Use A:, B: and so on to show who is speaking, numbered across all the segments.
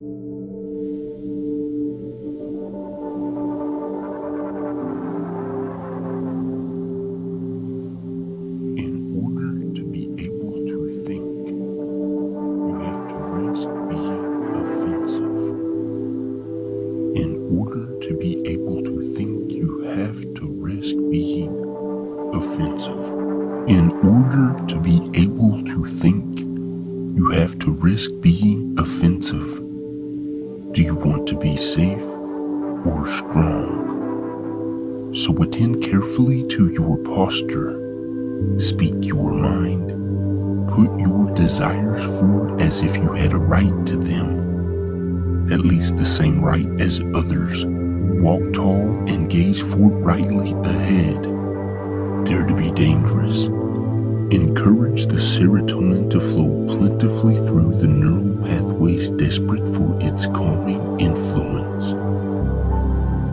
A: In order to be able to think, you have to risk being offensive. In order to be able to think, you have to risk being offensive. In order to be able to think, you have to risk being offensive. Do you want to be safe or strong? So attend carefully to your posture. Speak your mind. Put your desires forward as if you had a right to them, at least the same right as others. Walk tall and gaze forthrightly ahead. Dare to be dangerous. Encourage the serotonin to flow plentifully through the neural pathways desperate for its calming influence.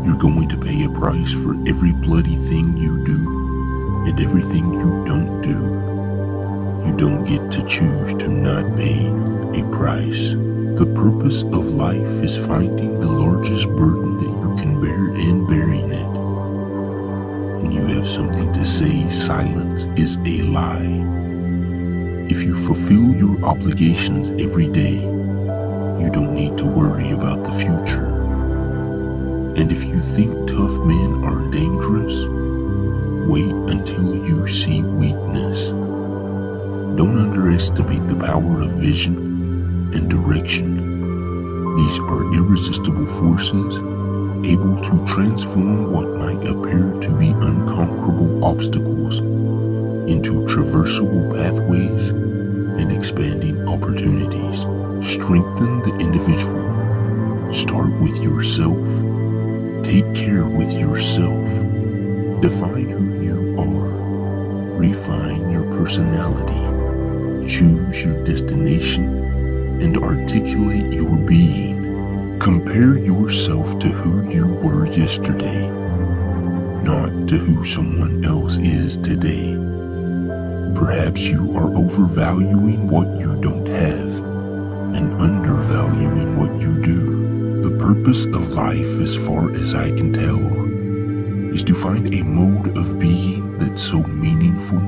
A: You're going to pay a price for every bloody thing you do and everything you don't do. You don't get to choose to not pay a price. The purpose of life is finding the largest burden that you can bear and bearing it. When you have something to say, silence is a lie. If you fulfill your obligations every day, you don't need to worry about the future. And if you think tough men are dangerous, wait until you see weakness. Don't underestimate the power of vision and direction. These are irresistible forces, able to transform what might appear to be unconquerable obstacles into traversable pathways and expanding opportunities. Strengthen the individual. Start with yourself. Take care with yourself. Define who you are. Refine your personality. Choose your destination and articulate your being. Compare yourself to who you were yesterday, not to who someone else is today. Perhaps you are overvaluing what you don't have and undervaluing what you do. The purpose of life, as far as I can tell, is to find a mode of being that's so meaningful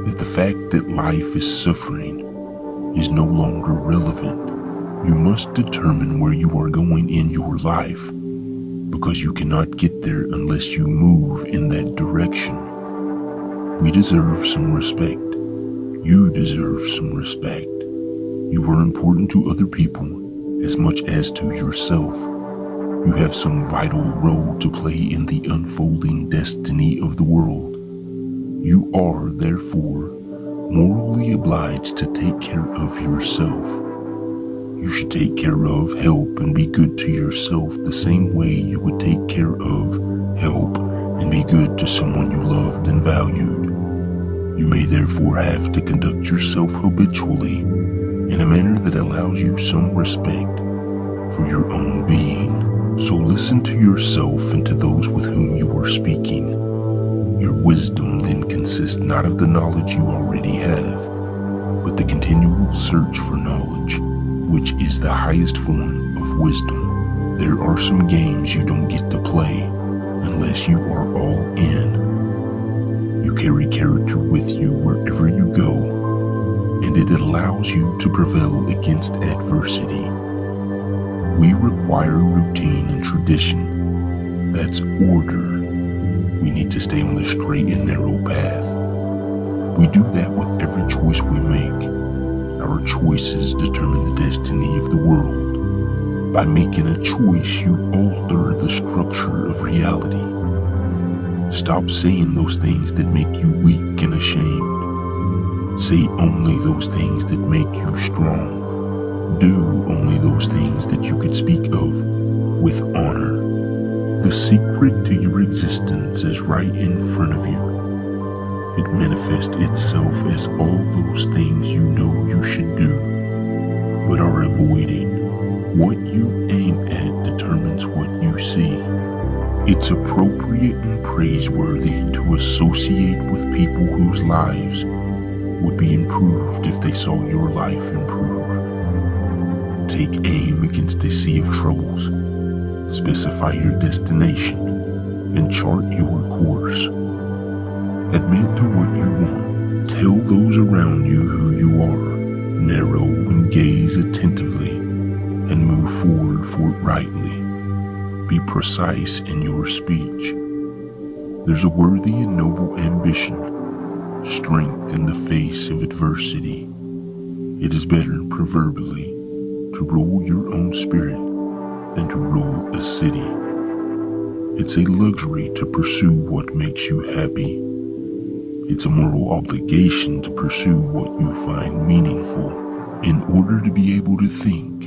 A: that the fact that life is suffering is no longer relevant. You must determine where you are going in your life, because you cannot get there unless you move in that direction. We deserve some respect. You deserve some respect. You are important to other people as much as to yourself. You have some vital role to play in the unfolding destiny of the world. You are, therefore, morally obliged to take care of yourself. You should take care of, help, and be good to yourself the same way you would take care of, help, and be good to someone you loved and valued. You may therefore have to conduct yourself habitually in a manner that allows you some respect for your own being. So listen to yourself and to those with whom you are speaking. Your wisdom then consists not of the knowledge you already have, but the continual search for knowledge, which is the highest form of wisdom. There are some games you don't get to play unless you are all in. You carry character with you wherever you go, and it allows you to prevail against adversity. We require routine and tradition. That's order. We need to stay on the straight and narrow path. We do that with every choice we make. Our choices determine the destiny of the world. By making a choice, you alter the structure of reality. Stop saying those things that make you weak and ashamed. Say only those things that make you strong. Do only those things that you could speak of with honor. The secret to your existence is right in front of you. It manifests itself as all those things you know you should do, but are avoiding. What you aim at determines what you see. It's appropriate and praiseworthy to associate with people whose lives would be improved if they saw your life improve. take aim against a sea of troubles. Specify your destination and chart your course. Admit to what you want. Tell those around you who you are. Narrow and gaze attentively and move forward forthrightly. Be precise in your speech. There's a worthy and noble ambition, strength in the face of adversity. It is better, proverbially, to rule your own spirit than to rule a city. It's a luxury to pursue what makes you happy. It's a moral obligation to pursue what you find meaningful. In order to be able to think,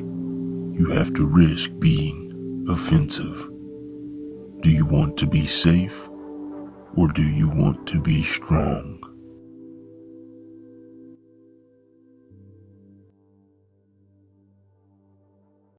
A: you have to risk being offensive. Do you want to be safe, or do you want to be strong?